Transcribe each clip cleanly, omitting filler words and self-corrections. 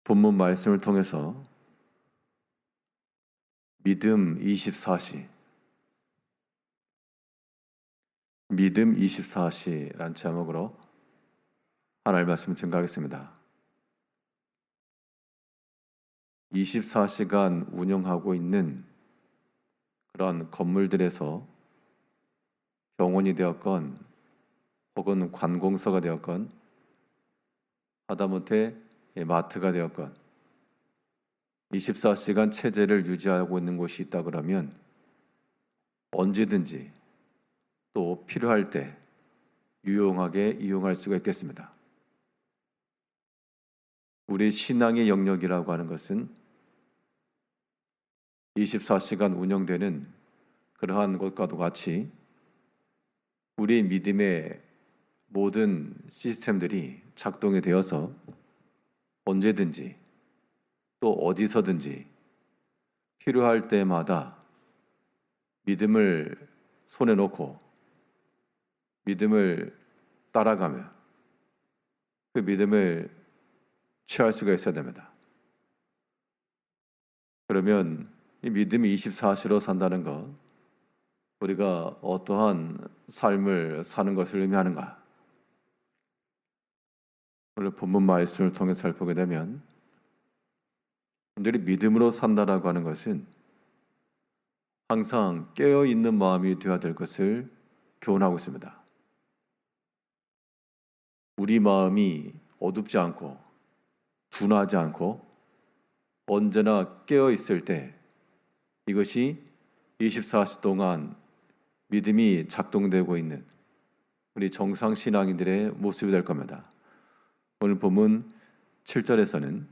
본문 말씀을 통해서 믿음 24시, 믿음 24시란 제목으로 하나님의 말씀을 증거하겠습니다. 24시간 운영하고 있는 그런 건물들에서 병원이 되었건 혹은 관공서가 되었건 하다못해 마트가 되었건 24시간 체제를 유지하고 있는 곳이 있다 그러면 언제든지 또 필요할 때 유용하게 이용할 수가 있겠습니다. 우리 신앙의 영역이라고 하는 것은 24시간 운영되는 그러한 것과도 같이 우리 믿음의 모든 시스템들이 작동이 되어서 언제든지 또 어디서든지 필요할 때마다 믿음을 손에 놓고 믿음을 따라가며 그 믿음을 취할 수가 있어야 됩니다. 그러면 이 믿음이 24시로 산다는 것, 우리가 어떠한 삶을 사는 것을 의미하는가? 오늘 본문 말씀을 통해 살펴보게 되면 우리 믿음으로 산다라고 하는 것은 항상 깨어있는 마음이 되어야 될 것을 교훈하고 있습니다. 우리 마음이 어둡지 않고 둔하지 않고 언제나 깨어있을 때 이것이 24시 동안 믿음이 작동되고 있는 우리 정상신앙인들의 모습이 될 겁니다. 오늘 본문 7절에서는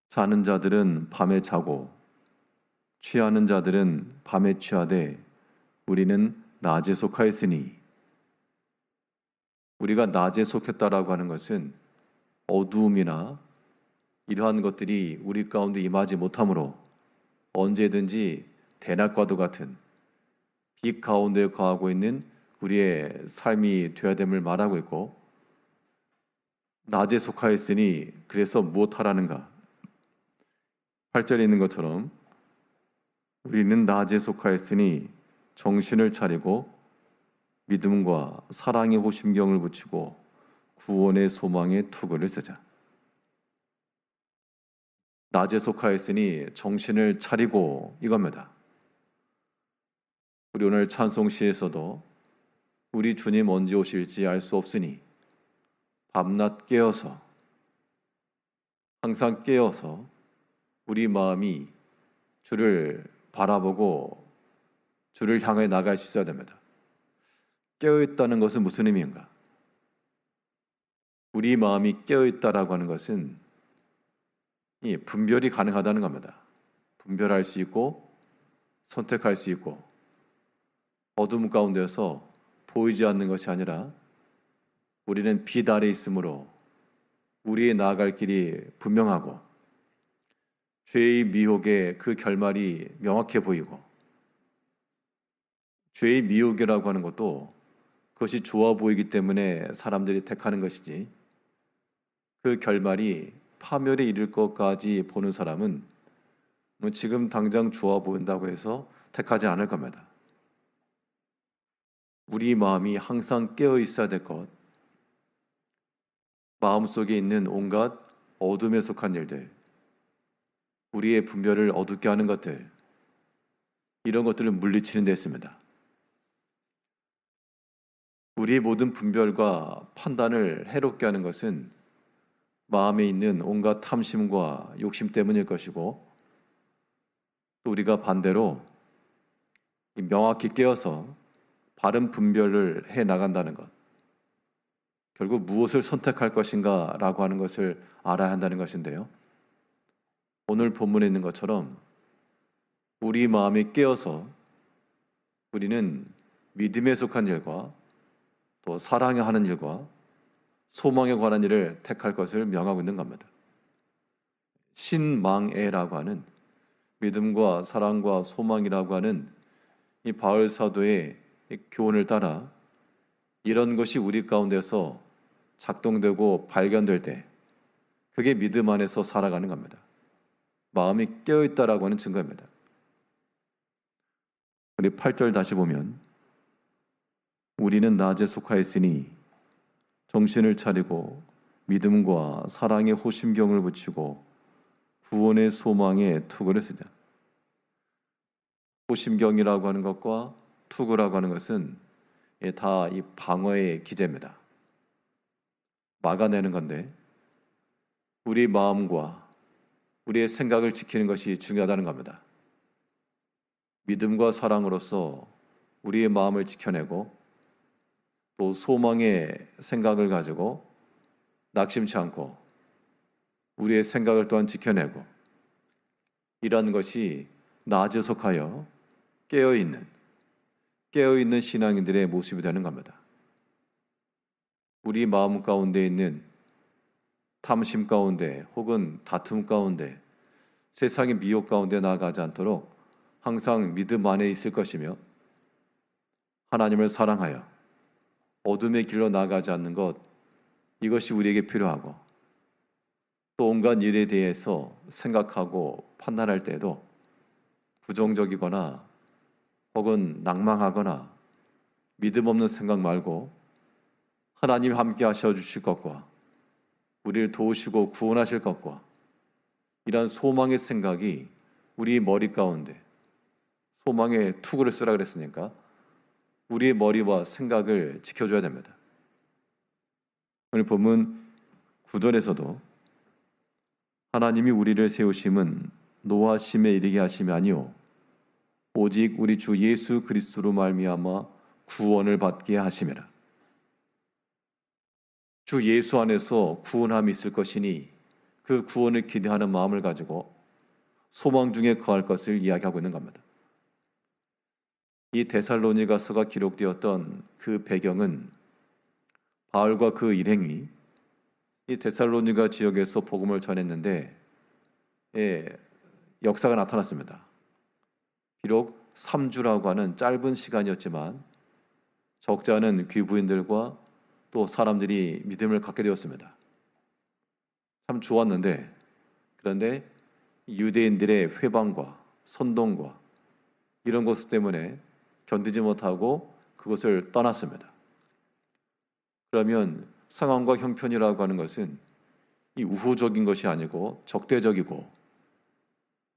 자는 자들은 밤에 자고 취하는 자들은 밤에 취하되 우리는 낮에 속하였으니, 우리가 낮에 속했다라고 하는 것은 어두움이나 이러한 것들이 우리 가운데 임하지 못하므로 언제든지 대낮과도 같은 빛 가운데 거하고 있는 우리의 삶이 되어야 됨을 말하고 있고, 낮에 속하였으니 그래서 무엇하라는가? 8절에 있는 것처럼 우리는 낮에 속하였으니 정신을 차리고 믿음과 사랑의 호심경을 붙이고 구원의 소망의 투구를 쓰자. 낮에 속하였으니 정신을 차리고 이겁니다. 우리 오늘 찬송시에서도 우리 주님 언제 오실지 알 수 없으니 밤낮 깨어서, 항상 깨어서 우리 마음이 주를 바라보고 주를 향해 나갈 수 있어야 됩니다. 깨어있다는 것은 무슨 의미인가? 우리 마음이 깨어있다라고 하는 것은 이 분별이 가능하다는 겁니다. 분별할 수 있고 선택할 수 있고 어둠 가운데서 보이지 않는 것이 아니라 우리는 빛 아래 있으므로 우리의 나아갈 길이 분명하고 죄의 미혹의 그 결말이 명확해 보이고, 죄의 미혹이라고 하는 것도 그것이 좋아 보이기 때문에 사람들이 택하는 것이지, 그 결말이 파멸에 이를 것까지 보는 사람은 지금 당장 좋아 보인다고 해서 택하지 않을 겁니다. 우리 마음이 항상 깨어 있어야 될 것, 마음속에 있는 온갖 어둠에 속한 일들, 우리의 분별을 어둡게 하는 것들, 이런 것들을 물리치는 데 있습니다. 우리의 모든 분별과 판단을 해롭게 하는 것은 마음에 있는 온갖 탐심과 욕심 때문일 것이고, 또 우리가 반대로 명확히 깨어서 바른 분별을 해 나간다는 것, 결국 무엇을 선택할 것인가 라고 하는 것을 알아야 한다는 것인데요, 오늘 본문에 있는 것처럼 우리 마음이 깨어서 우리는 믿음에 속한 일과 또 사랑에 하는 일과 소망에 관한 일을 택할 것을 명하고 있는 겁니다. 신망애라고 하는 믿음과 사랑과 소망이라고 하는 이 바울 사도의 교훈을 따라 이런 것이 우리 가운데서 작동되고 발견될 때 그게 믿음 안에서 살아가는 겁니다. 마음이 깨어있다라고 하는 증거입니다. 우리 8절 다시 보면 우리는 낮에 속하였으니 정신을 차리고 믿음과 사랑의 호심경을 붙이고 구원의 소망에 투구를 쓰자. 호심경이라고 하는 것과 투구라고 하는 것은 다 이 방어의 기제입니다. 막아내는 건데 우리 마음과 우리의 생각을 지키는 것이 중요하다는 겁니다. 믿음과 사랑으로서 우리의 마음을 지켜내고 또 소망의 생각을 가지고 낙심치 않고 우리의 생각을 또한 지켜내고 이러한 것이 낮에 속하여 깨어있는 신앙인들의 모습이 되는 겁니다. 우리 마음 가운데 있는 탐심 가운데 혹은 다툼 가운데 세상의 미혹 가운데 나아가지 않도록 항상 믿음 안에 있을 것이며 하나님을 사랑하여 어둠의 길로 나아가지 않는 것, 이것이 우리에게 필요하고 또 온갖 일에 대해서 생각하고 판단할 때에도 부정적이거나 혹은 낭망하거나 믿음 없는 생각 말고 하나님 함께 하셔 주실 것과 우리를 도우시고 구원하실 것과 이러한 소망의 생각이 우리 머리 가운데, 소망의 투구를 쓰라 그랬으니까 우리의 머리와 생각을 지켜줘야 됩니다. 오늘 본문 9절에서도 하나님이 우리를 세우심은 노하심에 이르게 하심이 아니요 오직 우리 주 예수 그리스도로 말미암아 구원을 받게 하심이라. 주 예수 안에서 구원함이 있을 것이니 그 구원을 기대하는 마음을 가지고 소망 중에 거할 것을 이야기하고 있는 겁니다. 이 데살로니가서가 기록되었던 그 배경은 바울과 그 일행이 이 데살로니가 지역에서 복음을 전했는데 역사가 나타났습니다. 비록 3주라고 하는 짧은 시간이었지만 적지 않은 귀부인들과 또 사람들이 믿음을 갖게 되었습니다. 참 좋았는데 그런데 유대인들의 회방과 선동과 이런 것 때문에 견디지 못하고 그것을 떠났습니다. 그러면 상황과 형편이라고 하는 것은 이 우호적인 것이 아니고 적대적이고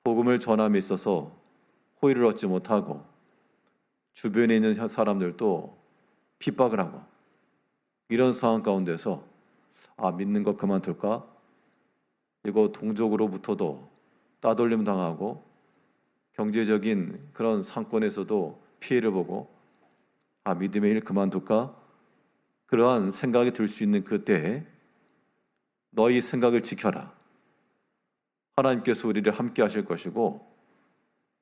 복음을 전함에 있어서 호의를 얻지 못하고 주변에 있는 사람들도 핍박을 하고 이런 상황 가운데서 믿는 것 그만둘까? 이거 동족으로부터도 따돌림 당하고 경제적인 그런 상권에서도 피해를 보고 믿음의 일 그만둘까? 그러한 생각이 들 수 있는 그때에 너희 생각을 지켜라. 하나님께서 우리를 함께 하실 것이고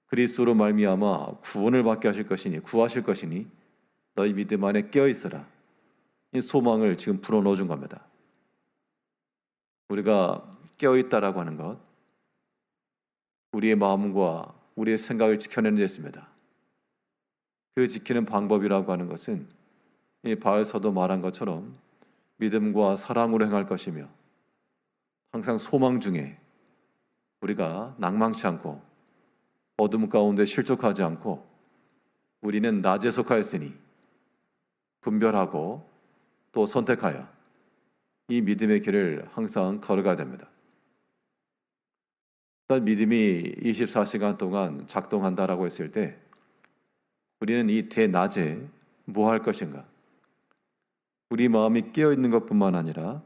그리스도로 말미암아 구원을 받게 하실 것이니 구하실 것이니 너희 믿음 안에 깨어 있으라. 이 소망을 지금 불어넣어 준 겁니다. 우리가 깨어 있다라고 하는 것, 우리의 마음과 우리의 생각을 지켜내는 데 있습니다. 그 지키는 방법이라고 하는 것은 이 바울서도 말한 것처럼 믿음과 사랑으로 행할 것이며 항상 소망 중에 우리가 낭망치 않고 어둠 가운데 실족하지 않고 우리는 낮에 속하였으니 분별하고 또 선택하여 이 믿음의 길을 항상 걸어가야 됩니다. 믿음이 24시간 동안 작동한다라고 했을 때 우리는 이 대낮에 뭐 할 것인가? 우리 마음이 깨어 있는 것뿐만 아니라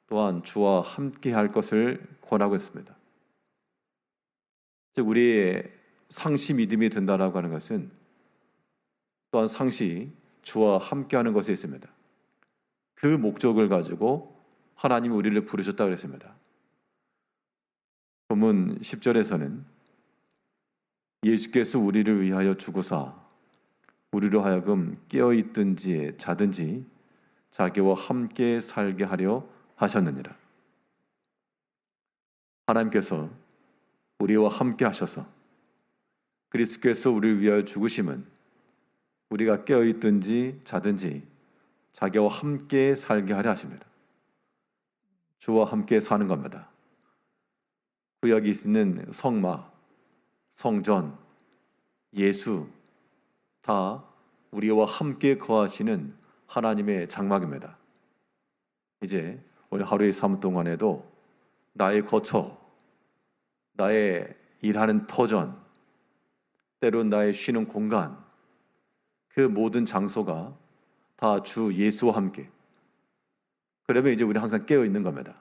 또한 주와 함께 할 것을 권하고 있습니다. 즉 우리의 상시 믿음이 된다라고 하는 것은 또한 상시 주와 함께하는 것에 있습니다. 그 목적을 가지고 하나님이 우리를 부르셨다 그랬습니다. 본문 10절에서는 예수께서 우리를 위하여 죽으사 우리로 하여금 깨어있든지 자든지 자기와 함께 살게 하려 하셨느니라. 하나님께서 우리와 함께 하셔서 그리스도께서 우리를 위하여 죽으심은 우리가 깨어있든지 자든지 자기와 함께 살게 하려 하십니다. 주와 함께 사는 겁니다. 구약에 있는 성막, 성전, 예수 다 우리와 함께 거하시는 하나님의 장막입니다. 이제 오늘 하루의 삶 동안에도 나의 거처, 나의 일하는 터전, 때론 나의 쉬는 공간, 그 모든 장소가 다 주 예수와 함께. 그러면 이제 우리는 항상 깨어 있는 겁니다.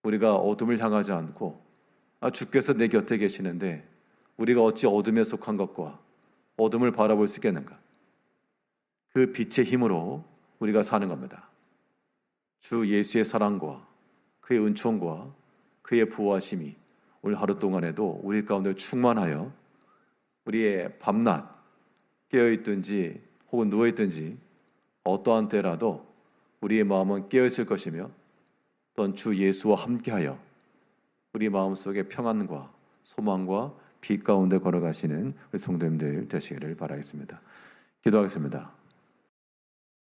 우리가 어둠을 향하지 않고 주께서 내 곁에 계시는데 우리가 어찌 어둠에 속한 것과 어둠을 바라볼 수 있겠는가? 그 빛의 힘으로 우리가 사는 겁니다. 주 예수의 사랑과 그의 은총과 그의 보호하심이 오늘 하루 동안에도 우리 가운데 충만하여 우리의 밤낮 깨어있든지 혹은 누워있든지 어떠한 때라도 우리의 마음은 깨어있을 것이며 또한 주 예수와 함께하여 우리 마음속에 평안과 소망과 빛 가운데 걸어가시는 우리 성도님들 되시기를 바라겠습니다. 기도하겠습니다.